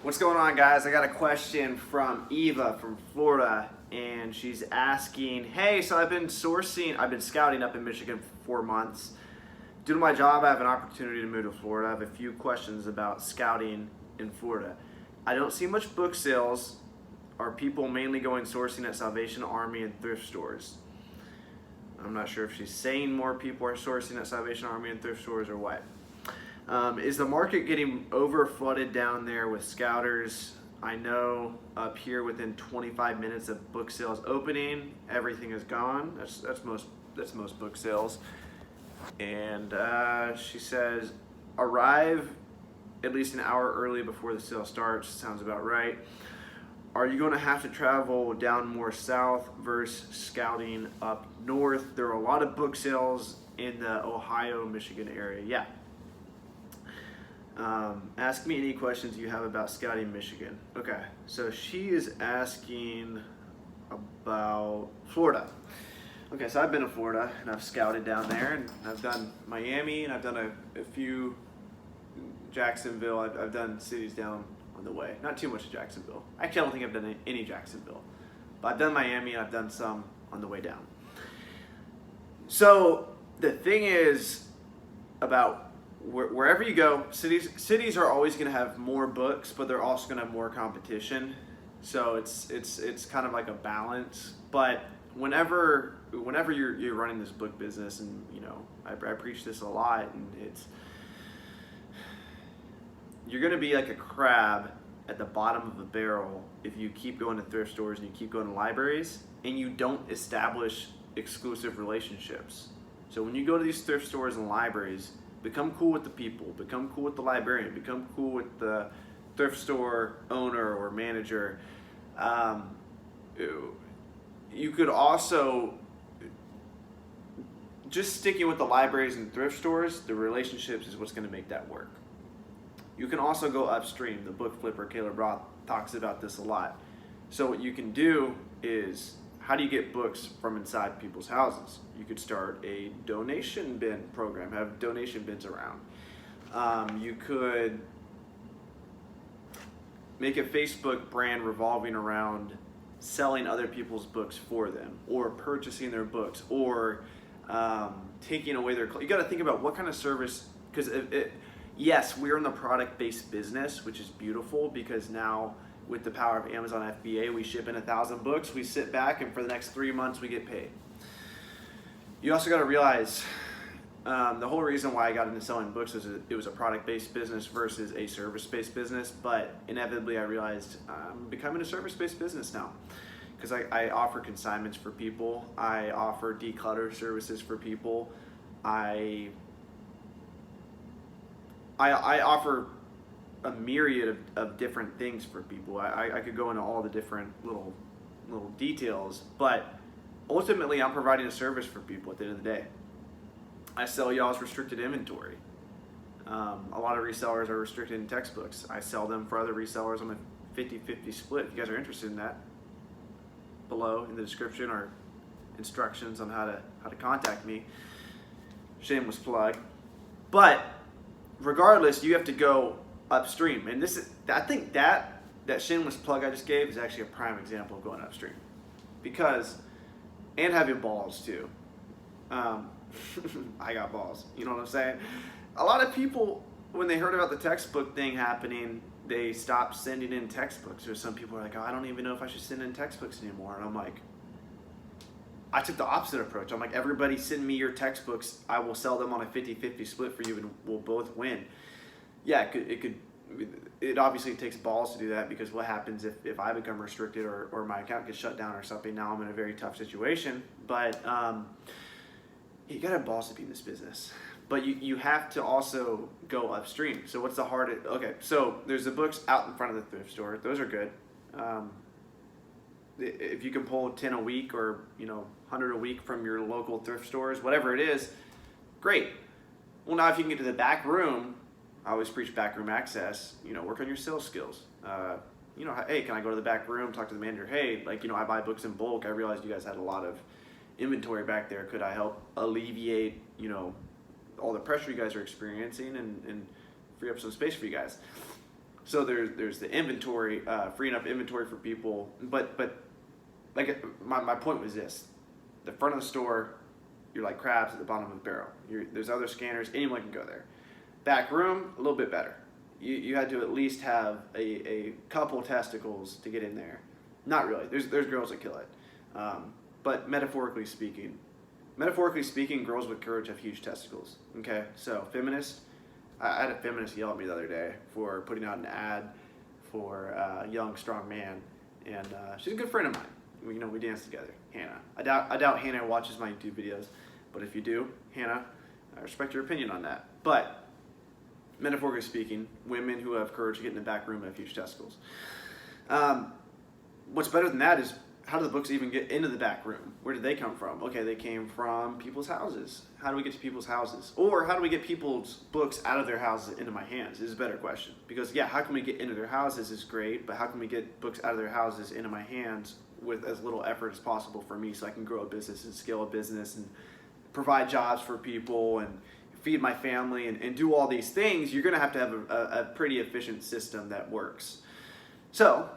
What's going on, guys? I got a question from Eva from Florida, and she's asking, hey, so I've been scouting up in Michigan for 4 months. Due to my job, I have an opportunity to move to Florida. I have a few questions about scouting in Florida. I don't see much book sales. Are people mainly going sourcing at Salvation Army and thrift stores? I'm not sure if she's saying more people are sourcing at Salvation Army and thrift stores or what. Is the market getting over flooded down there with scouters? I know up here within 25 minutes of book sales opening, everything is gone. That's most book sales. And she says, arrive at least an hour early before the sale starts. Sounds about right. Are you going to have to travel down more south versus scouting up north? There are a lot of book sales in the Ohio, Michigan area. Yeah. Ask me any questions you have about scouting Michigan. Okay, so she is asking about Florida. Okay, so I've been to Florida and I've scouted down there, and I've done Miami, and I've done a few Jacksonville. I've done cities down on the way. Not too much of Jacksonville. Actually, I don't think I've done any Jacksonville. But I've done Miami and I've done some on the way down. So the thing is about wherever you go, cities are always going to have more books, but they're also going to have more competition. So it's kind of like a balance. But whenever you're running this book business, and I preach this a lot, and you're going to be like a crab at the bottom of the barrel if you keep going to thrift stores and you keep going to libraries and you don't establish exclusive relationships. So when you go to these thrift stores and libraries, become cool with the people, become cool with the librarian, become cool with the thrift store owner or manager. You could also, just sticking with the libraries and thrift stores, the relationships is what's going to make that work. You can also go upstream. The book flipper, Caleb Roth, talks about this a lot. So what you can do is, how do you get books from inside people's houses? You could start a donation bin program, have donation bins around. You could make a Facebook brand revolving around selling other people's books for them, or purchasing their books, or taking away their clothes. You got to think about what kind of service, because yes, we're in the product-based business, which is beautiful, because now with the power of Amazon FBA, we ship in 1,000 books, we sit back, and for the next 3 months we get paid. You also got to realize the whole reason why I got into selling books is it was a product-based business versus a service-based business, but inevitably I realized I'm becoming a service-based business now, because I offer consignments for people, I offer declutter services for people, I offer a myriad of different things for people. I could go into all the different little details, but ultimately I'm providing a service for people at the end of the day. I sell y'all's restricted inventory. A lot of resellers are restricted in textbooks. I sell them for other resellers on a 50-50 split. If you guys are interested in that, below in the description are instructions on how to contact me. Shameless plug. But regardless, you have to go upstream, and I think that shameless plug I just gave is actually a prime example of going upstream, and having balls too. I got balls, you know what I'm saying? A lot of people, when they heard about the textbook thing happening, they stopped sending in textbooks. Or some people are like, oh, I don't even know if I should send in textbooks anymore. And I'm like, I took the opposite approach. I'm like, everybody send me your textbooks. I will sell them on a 50-50 split for you, and we'll both win. Yeah, it obviously takes balls to do that, because what happens if I become restricted or my account gets shut down or something? Now I'm in a very tough situation. But you gotta have balls to be in this business. But you have to also go upstream. So what's the hardest? Okay, so there's the books out in front of the thrift store. Those are good. If you can pull 10 a week, or 100 a week from your local thrift stores, whatever it is, great. Well, now if you can get to the back room, I always preach backroom access. Work on your sales skills. Hey, can I go to the back room, talk to the manager? Hey, I buy books in bulk. I realized you guys had a lot of inventory back there. Could I help alleviate, all the pressure you guys are experiencing and free up some space for you guys? So there's the inventory, freeing up inventory for people. But like my point was this: the front of the store, you're like crabs at the bottom of the barrel. There's other scanners, anyone can go there. Back room, a little bit better. You had to at least have a couple testicles to get in there. Not really. There's girls that kill it. But metaphorically speaking, girls with courage have huge testicles. Okay, so feminist. I had a feminist yell at me the other day for putting out an ad for a young, strong man, and she's a good friend of mine. We dance together, Hannah. I doubt Hannah watches my YouTube videos, but if you do, Hannah, I respect your opinion on that. But metaphorically speaking, women who have courage to get in the back room have huge testicles. What's better than that is, how do the books even get into the back room? Where did they come from? Okay, they came from people's houses. How do we get to people's houses? Or how do we get people's books out of their houses into my hands is a better question. Because yeah, how can we get into their houses is great, but how can we get books out of their houses into my hands with as little effort as possible for me, so I can grow a business and scale a business and provide jobs for people and feed my family and do all these things? You're gonna have to have a pretty efficient system that works. So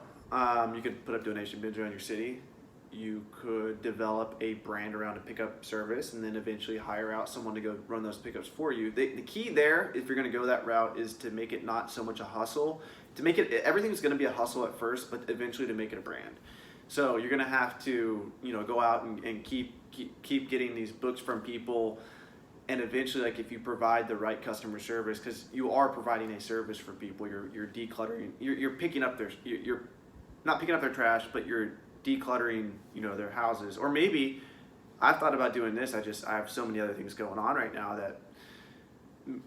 you could put up donation bins around your city. You could develop a brand around a pickup service and then eventually hire out someone to go run those pickups for you. The key there, if you're going to go that route, is to make it not so much a hustle. To make it, everything's going to be a hustle at first, but eventually to make it a brand. So you're going to have to, go out and keep getting these books from people. And eventually, like, if you provide the right customer service, because you are providing a service for people, you're decluttering, you're picking up you're not picking up their trash, but you're decluttering, their houses. Or maybe I've thought about doing this. I have so many other things going on right now that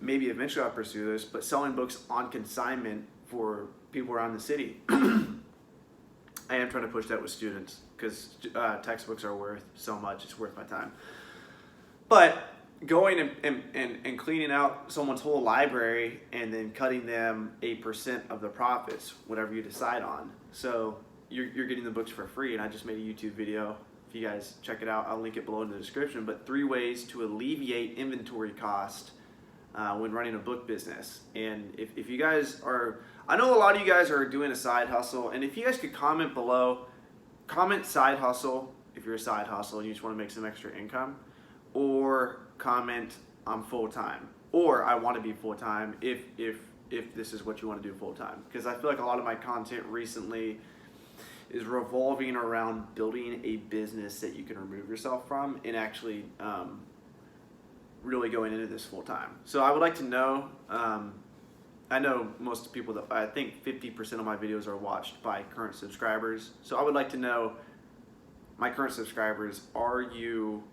maybe eventually I'll pursue this, but selling books on consignment for people around the city. I am trying to push that with students because textbooks are worth so much. It's worth my time. But going and cleaning out someone's whole library and then cutting them 8% of the profits, whatever you decide on. So you're getting the books for free, and I just made a YouTube video. If you guys check it out, I'll link it below in the description. But 3 ways to alleviate inventory cost when running a book business. And if you guys are, I know a lot of you guys are doing a side hustle, and if you guys could comment below, comment side hustle if you're a side hustle and you just want to make some extra income, or comment I'm full-time, or I want to be full-time if this is what you want to do full-time. Because I feel like a lot of my content recently is revolving around building a business that you can remove yourself from and actually really going into this full-time. So I would like to know, I know most people, that I think 50% of my videos are watched by current subscribers. So I would like to know, my current subscribers, are you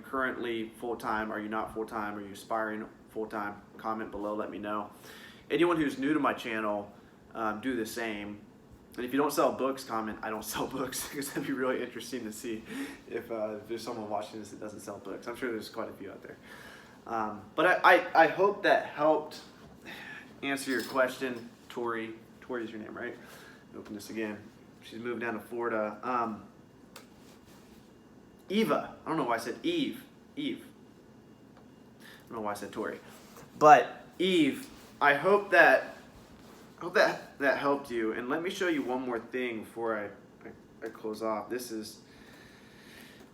currently full-time? Are you not full-time? Are you aspiring full-time? Comment below, let me know. Anyone who's new to my channel, do the same. And if you don't sell books, comment I don't sell books, because that'd be really interesting to see if there's someone watching this that doesn't sell books. I'm sure there's quite a few out there. But I hope that helped answer your question. Tori is your name, right? Open this again. She's moved down to Florida. Eva, I don't know why I said Eve. I don't know why I said Tori. But Eve, I hope that helped you. And let me show you one more thing before I close off. This is,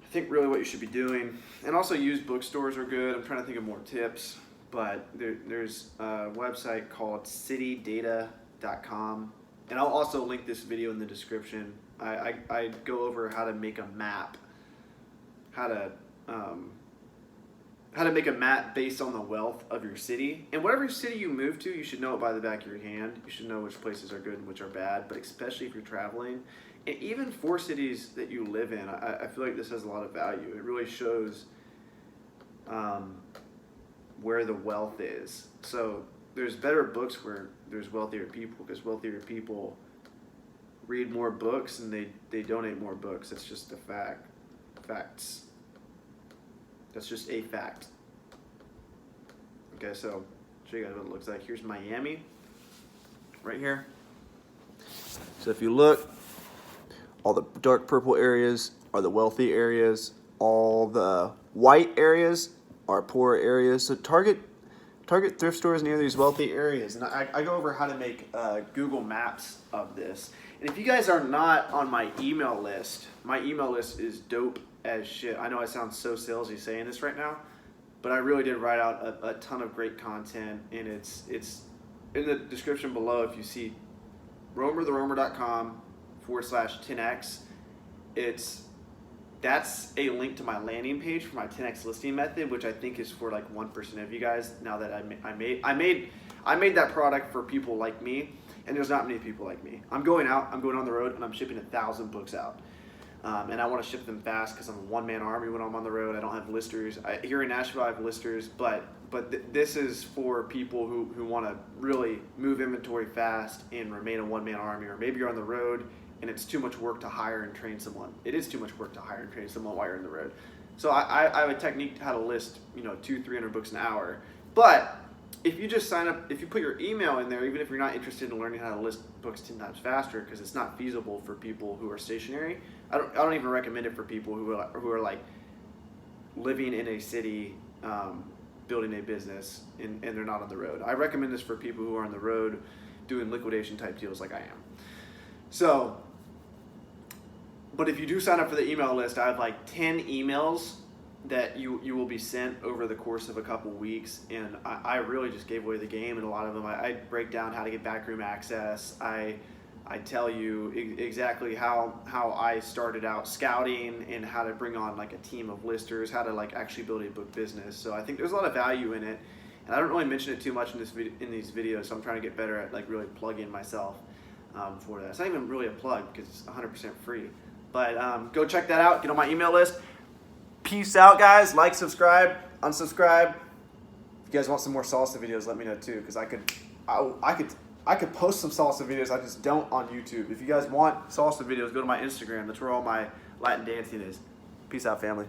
I think, really what you should be doing. And also, used bookstores are good. I'm trying to think of more tips. But there's a website called citydata.com. And I'll also link this video in the description. I go over how to make a map. How to make a map based on the wealth of your city. And whatever city you move to, you should know it by the back of your hand. You should know which places are good and which are bad, but especially if you're traveling. And even for cities that you live in, I feel like this has a lot of value. It really shows where the wealth is. So there's better books where there's wealthier people, because wealthier people read more books and they donate more books. That's just a fact. Facts. That's just a fact. Okay, so I'll show you guys what it looks like. Here's Miami, right here. So if you look, all the dark purple areas are the wealthy areas. All the white areas are poor areas. So target target thrift stores near these wealthy areas. And I go over how to make Google Maps of this. And if you guys are not on my email list is dope as shit. I know I sound so salesy saying this right now, but I really did write out a ton of great content, and it's in the description below. If you see romertheromer.com/10x, that's a link to my landing page for my 10x listing method, which I think is for like 1% of you guys. Now that I made that product for people like me, and there's not many people like me. I'm going on the road, and I'm shipping 1,000 books out. And I want to ship them fast because I'm a one-man army when I'm on the road. I don't have listers. Here in Nashville, I have listers, but this is for people who want to really move inventory fast and remain a one-man army. Or maybe you're on the road and it's too much work to hire and train someone. It is too much work to hire and train someone while you're on the road. So I have a technique how to list 200-300 books an hour. But if you just sign up, if you put your email in there, even if you're not interested in learning how to list books 10 times faster, because it's not feasible for people who are stationary. I don't even recommend it for people who are like living in a city, building a business, and they're not on the road. I recommend this for people who are on the road doing liquidation type deals like I am. So, but if you do sign up for the email list, I have like 10 emails that you will be sent over the course of a couple weeks, and I really just gave away the game. And a lot of them I break down how to get backroom access. I tell you exactly how I started out scouting and how to bring on like a team of listers, how to like actually build a book business. So I think there's a lot of value in it, and I don't really mention it too much in these videos. So I'm trying to get better at like really plugging myself for that. It's not even really a plug because it's 100% free. But go check that out. Get on my email list. Peace out, guys. Like, subscribe, unsubscribe. If you guys want some more salsa videos, let me know too, because I could post some salsa videos. I just don't on YouTube. If you guys want salsa videos, go to my Instagram. That's where all my Latin dancing is. Peace out, family.